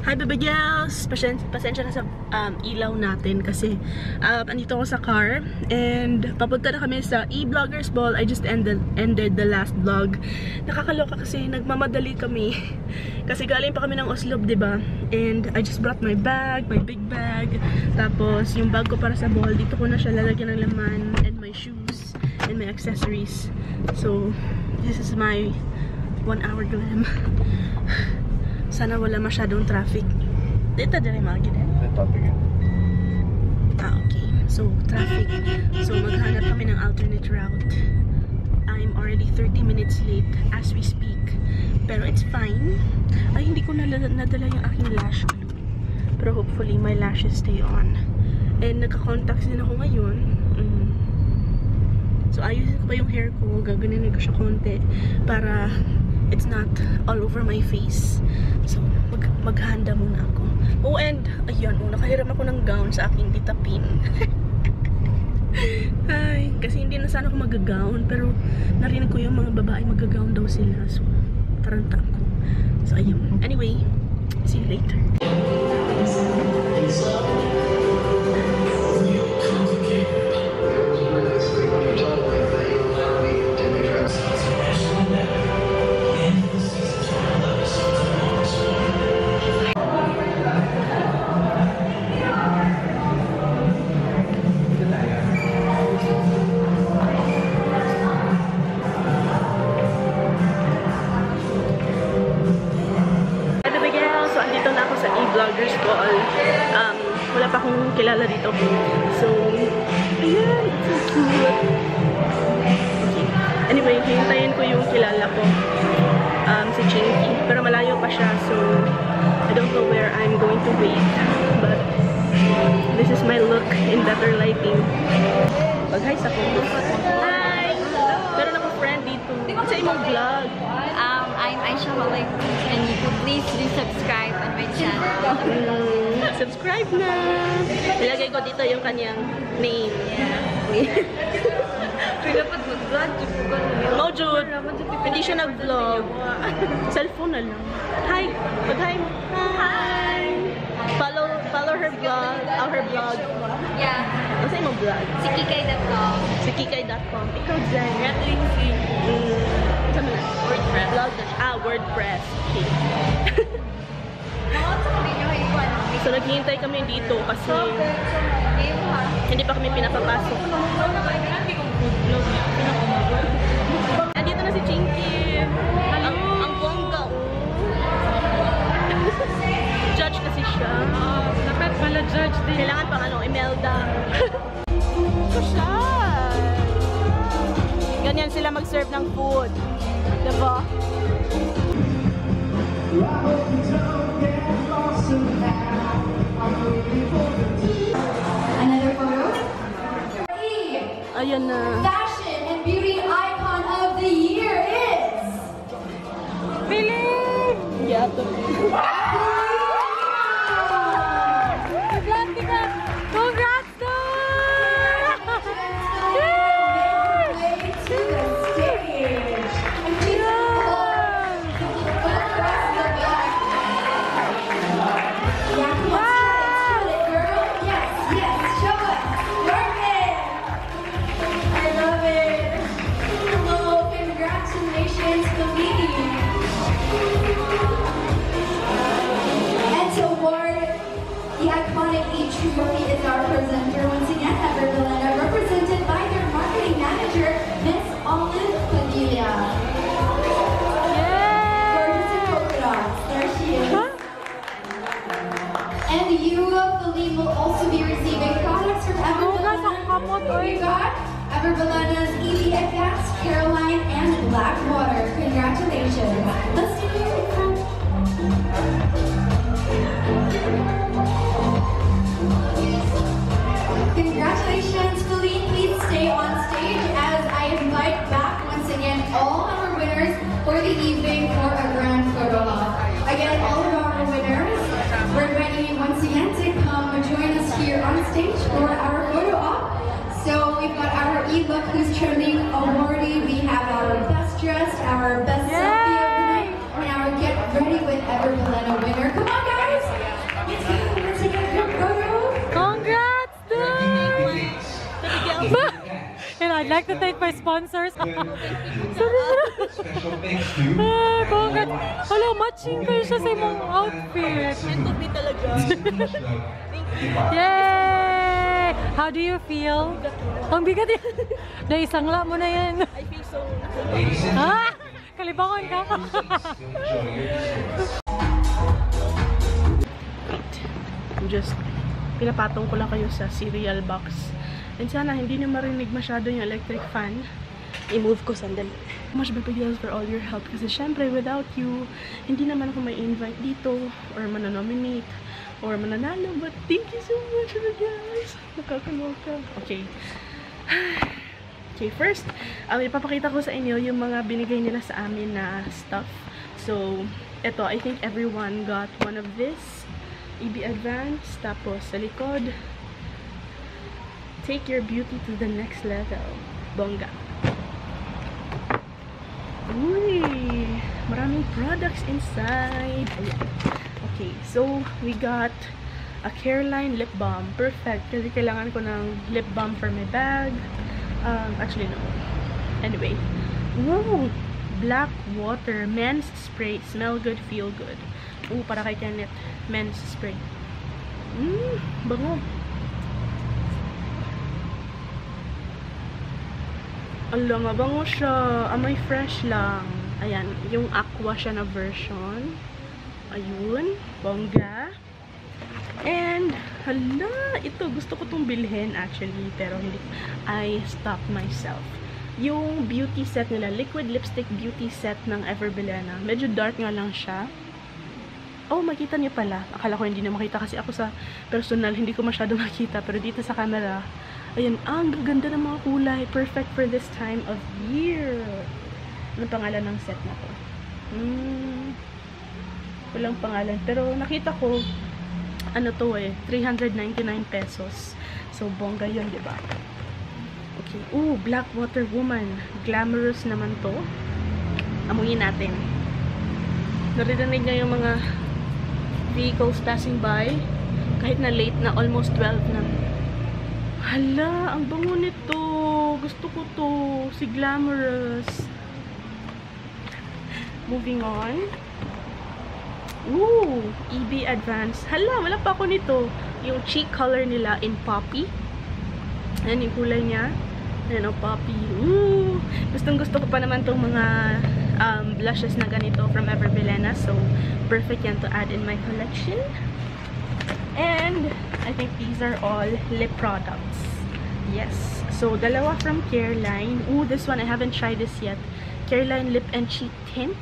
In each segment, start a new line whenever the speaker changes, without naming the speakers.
Hi Baby Gals! Pasensya na sa ilaw natin kasi andito ako sa car and papunta na kami sa e-vloggers ball. I just ended the last vlog. Nakakaloka kasi nagmamadali kami kasi galing pa kami ng Oslo, diba? And I just brought my bag, my big bag. Tapos yung bag ko para sa ball, dito ko na siya lalagyan ng laman, and my shoes and my accessories. So this is my 1 hour glam. Sana wala masyadong traffic. Dito din ay mga gina. Okay. So, traffic. So, maghanap kami ng alternate route. I'm already 30 minutes late as we speak. Pero it's fine. Ay, hindi ko nadala yung aking lash glue. Pero hopefully, my lashes stay on. And nagka-contacts din ako ngayon. So, ayusin ko pa yung hair ko. Gaganin ko siya konti para it's not all over my face. So, maghanda muna ako. Oh, and, ayan, nakahiram ako ng gown sa aking tita Pin. Ay, kasi hindi na sana ako mag-gown, pero narinig ko yung mga babae mag-gown daw sila. So, taranta ako. So, ayun. Anyway, see you later. Vloggers ball. Wala pa akong kilala dito. So, ayan, so cute. Okay. Anyway, hintayin ko yung kilala ko. Si Chinky. Pero malayo pa siya. So, I don't know where I'm going to wait. But, this is my look in better lighting. Mag-hi sa ko. Hi! Meron ako friend dito. Sa imong vlog.
I'm Aisha Malik, and please do subscribe on my channel.
Subscribe na! Ilagay ko dito yung kanyang name.
Dapat mag-vlog.
No, Jude. Hindi siya nag-vlog. Cellphone na lang. Hi! Mag-hi mo. Hi! Follow her vlog. Her vlog.
Yeah.
Ano sa imong vlog?
Si Kikay.com.
Si Kikay.com. Ikaw dyan.
Ratlincy.
Saan mo na?
WordPress.
Vlog na. WordPress. Okay. So, naghihintay kami dito kasi hindi pa kami pinapapasok. Nandito na si Chinky. Ang bongga. Judge kasi siya.
Dapat pala judge din.
Kailangan pang Imelda. Ito siya. Ganyan sila mag-serve ng food. Diba?
Another photo.
Ayan na.
Fashion and beauty icon of the year is
Billy! Yeah,
Congrats,
Trophy is our presenter once again, Everbelena, represented by their marketing manager, Miss Olive Padilla. Gorgeous in polka dots. There she is. And you, Philippe, will also be receiving products from Everbelena. We got Everbelena's EV Advanced, Caroline, and Blackwater. Congratulations. Let's do it in front. Congratulations, Philippe. Please stay on stage as I invite back once again all our winners for the evening for a grand photo op. Again, all of our winners, we're inviting you once again to come join us here on stage for our photo op. So we've got our e-book Who's Trending awardee. We have our best dressed, our best selfie of the night, and our Get Ready with Everbelena winner.
like to thank my sponsors.
Special thanks to
Congrats. Hello, matching kayo siya sa imong outfit.
Hindi talaga.
Yay! How do you feel? Ang bigat yan. Dahil isangla mo na yan.
I feel so...
Ladies and
Ha? Kalibangan ka.
enjoy your
Just pinapatong ko lang kayo sa cereal box. And sana hindi niyo marinig masyado yung electric fan. I-move ko sandali. Much big for all your help. Kasi syempre, without you, hindi naman ako may invite dito or mananominate or mananalo. But thank you so much, guys. Nakakaloka. Okay. Okay, first, ipapakita ko sa inyo yung mga binigay nila sa amin na stuff. So, eto, I think everyone got one of this. EB Advance. Tapos, sa likod, take your beauty to the next level. Bongga. Uy! Maraming products inside. Ayan. Okay, so, we got a Careline lip balm. Perfect. Kasi kailangan ko ng lip balm for my bag. Actually, no. Anyway. Woo! Black water. Men's spray. Smell good, feel good. Ooh, para kay Kenneth. Men's spray. Bango. Ala nga, bango siya. Amoy fresh lang. Ayan, yung aqua siya na version. Ayun. Bongga. And, hala, ito, gusto ko itong bilhin actually, pero hindi, I stopped myself. Yung beauty set nila, liquid lipstick beauty set ng Everbilena. Medyo dark nga lang siya. Oh, makita niyo pala. Akala ko hindi na makita kasi ako sa personal, hindi ko masyado makita. Pero dito sa camera, ayan, ang ganda ng mga kulay. Perfect for this time of year. Ano pangalan ng set na to? Walang pangalan. Pero nakita ko, ano to eh, 399 pesos. So, bongga yun, diba? Okay. Ooh, Black Water Woman. Glamorous naman to. Amuyin natin. Naririnig niya yung mga vehicles passing by. Kahit na late na, almost 12 na. Hala, ang bango nito. Gusto ko to. Si Glamorous. Moving on. Ooh, EB Advance. Hala, wala pa ako nito. Yung cheek color nila in poppy. Ayan yung kulay niya. Ayan o, poppy. Ooh, gustong-gusto ko pa naman tong mga blushes na ganito from Everbilena. So, perfect yan to add in my collection. And, I think these are all lip products. Yes. So, dalawa from Careline. Ooh, this one, I haven't tried this yet. Careline Lip and Cheek Tint.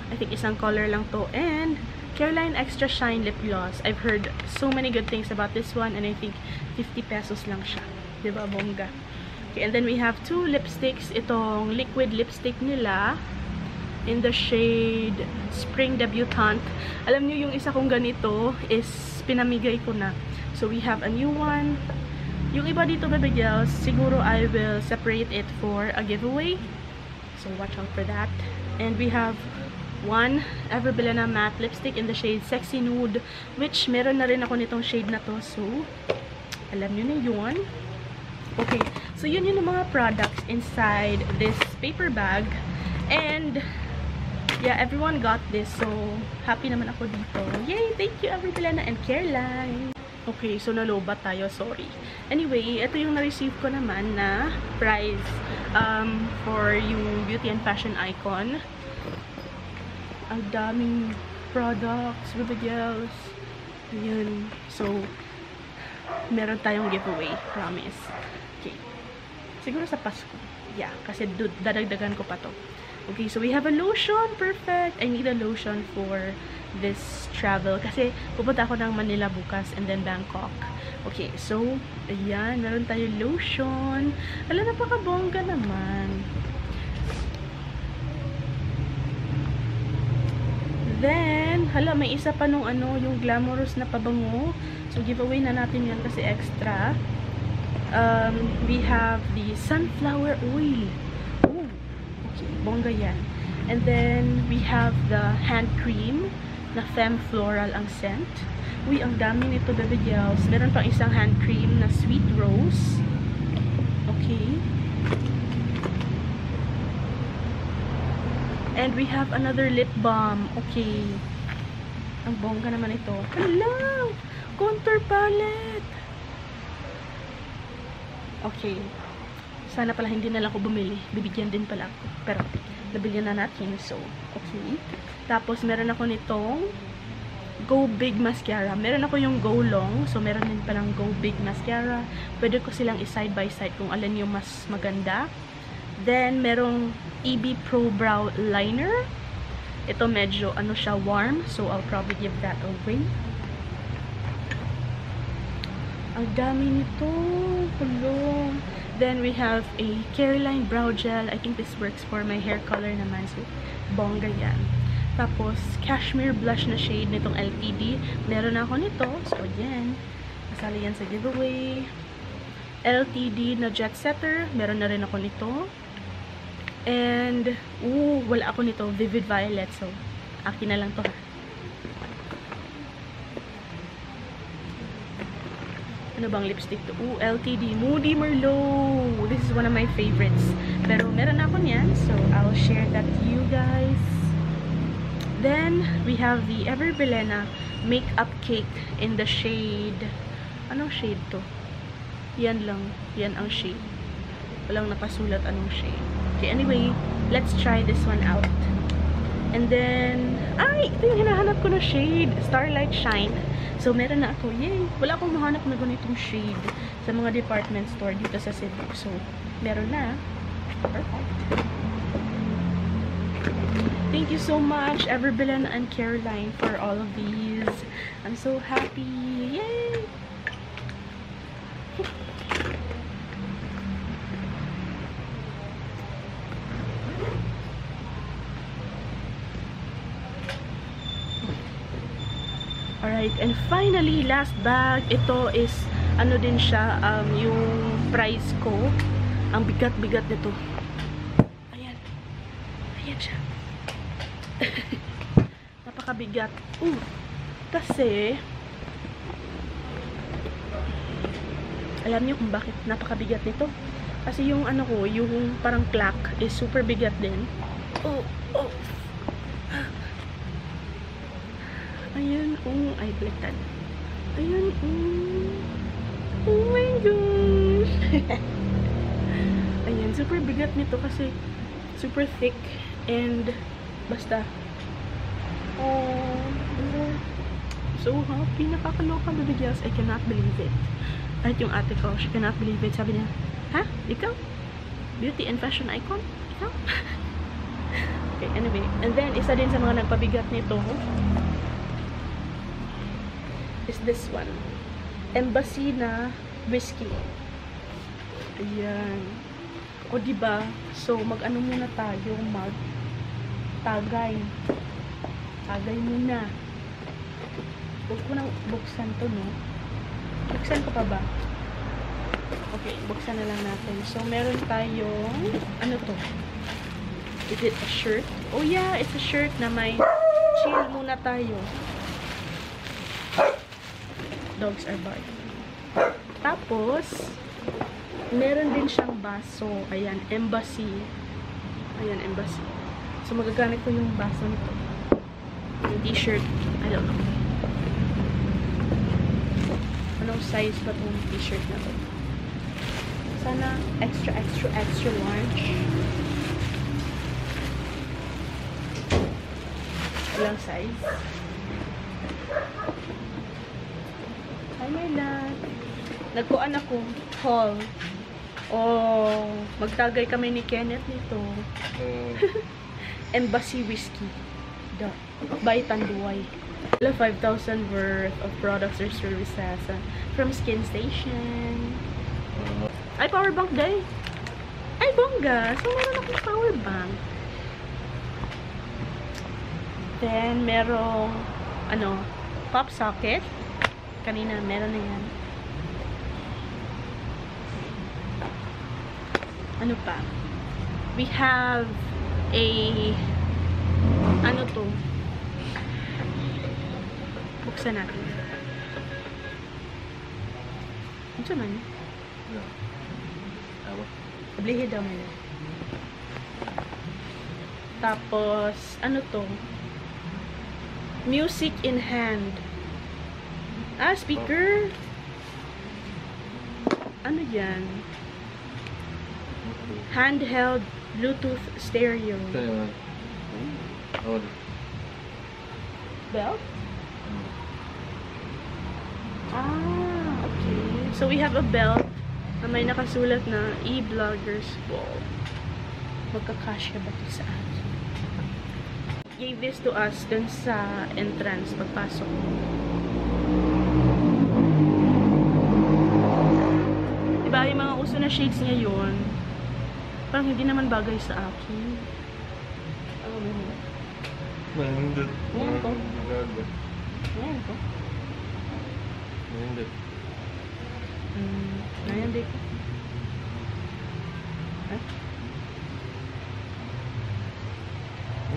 I think isang color lang to. And Careline Extra Shine Lip Gloss. I've heard so many good things about this one. And I think 50 pesos lang siya. Diba, bongga? Okay, and then we have two lipsticks. Itong liquid lipstick nila. In the shade Spring Debutante. Alam nyo, yung isa kong ganito is pinamigay ko na. So, we have a new one. Yung iba dito, baby girls, siguro I will separate it for a giveaway. So, watch out for that. And we have one Everbilena matte lipstick in the shade Sexy Nude, which meron na rin ako nitong shade na to. So, alam nyo na yun. Okay, so yun yung mga products inside this paper bag. And, yeah, everyone got this. So, happy naman ako dito. Yay! Thank you, Everbilena and Careline. Okay, so nalobat tayo. Sorry. Anyway, ito yung na-receive ko naman na prize for yung beauty and fashion icon. Ang daming products, baby girls. Yun. So, meron tayong giveaway. Promise. Okay. Siguro sa Pasko. Yeah, kasi dadagdagan ko pa to. Okay, so we have a lotion. Perfect. I need a lotion for this travel. Kasi pupunta ako ng Manila bukas and then Bangkok. Okay, so, ayan. Meron tayong lotion. Alam, napakabongga naman. Then, hala, may isa pa nung ano, yung Glamorous na pabango. So, giveaway na natin yan kasi extra. We have the sunflower oil. Ooh, okay, bongga yan. And then, we have the hand cream na Femme Floral ang scent. Uy, ang dami nito, baby girls. Meron pang isang hand cream na Sweet Rose. Okay. And we have another lip balm. Okay. Ang bongga naman ito. Hello! Contour palette! Okay. Sana pala hindi na lang ako bumili. Bibigyan din pala ako. Pero, nabilihan na natin. So, okay. Tapos, meron ako nitong Go Big Mascara. Meron ako yung Go Long. So, meron din palang Go Big Mascara. Pwede ko silang i-side by side kung alin yung mas maganda. Then, merong EB Pro Brow Liner. Ito medyo, ano siya, warm. So, I'll probably give that away. Ang dami nito. Hello. Then, we have a Careline Brow Gel. I think this works for my hair color naman. So, bongga yan. Tapos, Cashmere Blush na shade nitong LTD. Meron na ako nito. So, yan. Masali yan sa giveaway. LTD na Jet Setter. Meron na rin ako nito. And, wala ako nito. Vivid Violet. So, akin na lang to. Ano bang lipstick to? LTD. Moody Merlot. This is one of my favorites. Pero meron ako niyan. So, I'll share that to you guys. Then, we have the Everbelena Makeup Cake in the shade. Anong shade to? Yan lang. Yan ang shade. Walang nakasulat anong shade. Okay, anyway, let's try this one out. And then, ito yung hinahanap ko na shade. Starlight Shine. So, meron na ako. Yay! Wala akong mahanap na ganitong shade sa mga department store dito sa Cebu. So, meron na. Perfect. Thank you so much, Everbelena and Careline, for all of these. I'm so happy. Yay! Alright, and finally, last bag. Ito is, ano din siya, yung price ko. Ang bigat-bigat nito. Ayan. Ayan siya. Napakabigat. Kasi, alam niyo kung bakit napakabigat nito? Kasi yung ano ko, yung parang clock is super bigat din. Ayan, ay, baliktad. Ayan, oh my gosh. Ayan, super bigat nito kasi super thick and basta. So happy, nakakaloka, baby girls. I cannot believe it. At yung ate ko, she cannot believe it. Sabi niya, ha? Ikaw? Beauty and fashion icon? Ikaw? Okay, anyway. And then, isa din sa mga nagpabigat nito is this one. Embassy na whiskey. Ayan. O, diba? So, mag-ano muna tayo? Tagay. Tagay muna. Huwag ko nang buksan to, no? Buksan ko pa ba? Okay, buksan na lang natin. So, meron tayong, ano to? Is it a shirt? Oh, yeah, it's a shirt na may chill muna tayo. Dogs are barking. Tapos, meron din siyang baso. Ayan, Embassy. Ayan, Embassy. So, magagamit ko yung baso nito. Yung t-shirt. I don't know. Anong size ba itong t-shirt na to? Sana extra, extra, extra large. Walang size. Hi, my love. Nagkuan ako. Haul. Oh, magtagay kami ni Kenneth nito. Embassy Whiskey. By Tanduay. 5,000 worth of products or services from Skin Station. Ay, power bank day. Ay, bongga. So, meron akong power bank. Then, merong, ano, pop socket. Kanina, meron na yan. Ano pa? We have a, ano to? Buksan natin. Ano man? Ablihe daw mo. Tapos, ano to? Music in hand. Speaker. Ano yan? Handheld Bluetooth stereo.
Ito yun. Oh.
Belt? Okay. So, we have a belt na may nakasulat na e-bloggers ball. Magkakasya ba ito sa akin? Gave this to us dun sa entrance pagpasok. Diba, yung mga uso na shades ngayon, parang hindi naman bagay sa akin.
Nandun.
Ayan ko.
Gaga.
Ayan ko.
Nandun.
Ayan dito.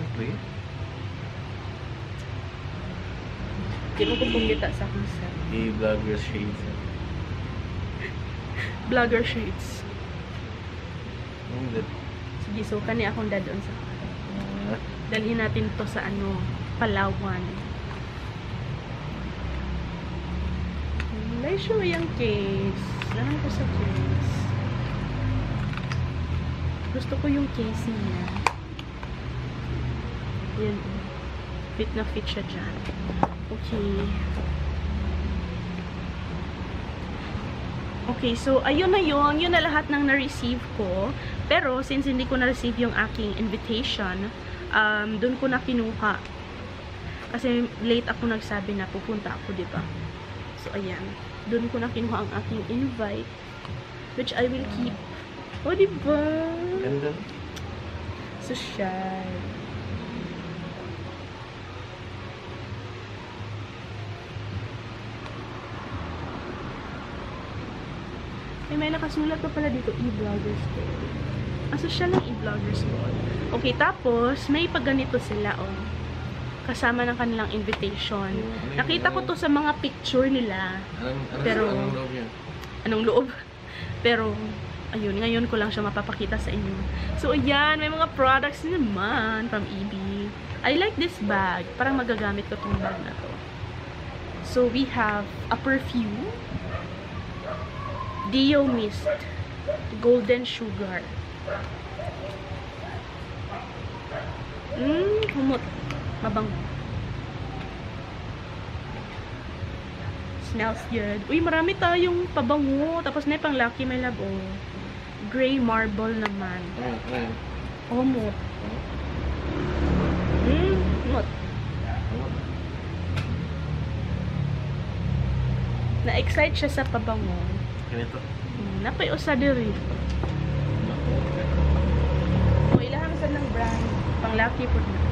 Okay.
Hindi mo kumita sa akin sa
E-vlogger shades.
vlogger shades.
Nandun.
Sige, so kani akong dadon sa dalhin natin to sa ano, Palawan. May show yung case. Lahan ko sa case. Gusto ko yung case niya. Yan. Fit na fit siya dyan. Okay. Okay, so ayun na yun. Yun na lahat ng na-receive ko. Pero, since hindi ko na-receive yung aking invitation, doon ko na kinuha. Kasi late ako nagsabi na pupunta ako, diba? So, ayan. Doon ko na kinuha ang aking invite, which I will keep. O, diba?
Ganda.
Social. May nakasulat pa pala dito, e-bloggers ball. Social ng e-bloggers ball. Okay, tapos, may pagganito sila, oh. Kasama ng kanilang invitation. Nakita ko to sa mga picture nila.
Anong loob yan?
Anong loob? Pero, ayun, ngayon ko lang siya mapapakita sa inyo. So, ayan, may mga products naman from EB. I like this bag. Parang magagamit ko tong bag na to. So, we have a perfume. Dio Mist. Golden Sugar. Humot. Mabango. Smells good. Uy, marami tayong pabango. Tapos na pang Lucky My Love, oh. Gray Marble naman. Humot. Humot. Na-excite siya sa pabango.
Ganito.
Napay usa diri. O ilahang sa ng brand. Pang Lucky po na.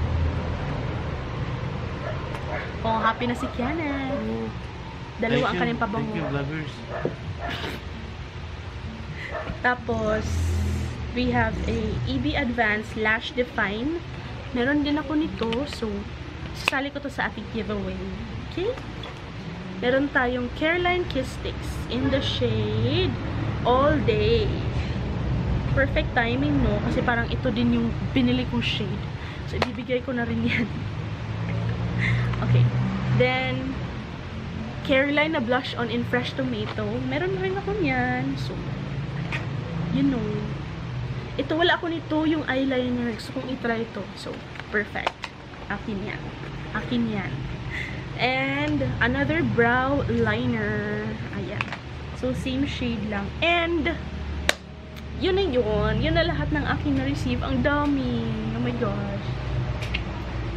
Oh, happy na si Kiana. Dalawa ang kanyang pabango.
Thank you, vloggers.
Tapos, we have a EB Advance Lash Define. Meron din ako nito. So, sasali ko to sa ating giveaway. Okay? Meron tayong Careline Kiss Sticks in the shade All Day. Perfect timing, no? Kasi parang ito din yung binili kong shade. So, ibibigay ko na rin yan. Okay. Then, Careline na blush on in Fresh Tomato. Meron rin ako niyan. So, you know. Ito, wala ako nito yung eyeliner. Gusto kong itry ito. So, perfect. Akin yan. Akin yan. And, another brow liner. Ayan. So, same shade lang. And, yun na yun. Yun na lahat ng aking na-receive. Ang dami. Oh my gosh.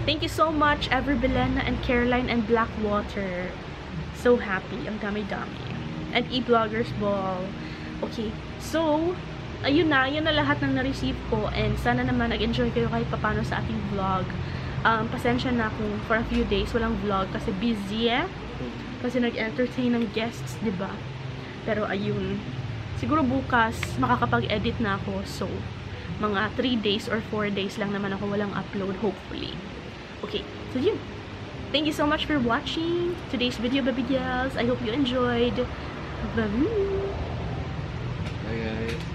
Thank you so much, Ever Belena and Careline and Blackwater. So happy. Ang dami-dami. And e-bloggers ball. Okay. So, ayun na. Yun na lahat ng na-receive ko. And sana naman nag-enjoy kayo kahit papano sa ating vlog. Pasensya na kung for a few days walang vlog kasi busy kasi nag-entertain ng guests, diba? Pero ayun, siguro bukas makakapag-edit na ako, so mga 3 days or 4 days lang naman ako walang upload, hopefully. Okay, so yun. Thank you so much for watching today's video, baby girls. I hope you enjoyed. Bye.
Bye guys.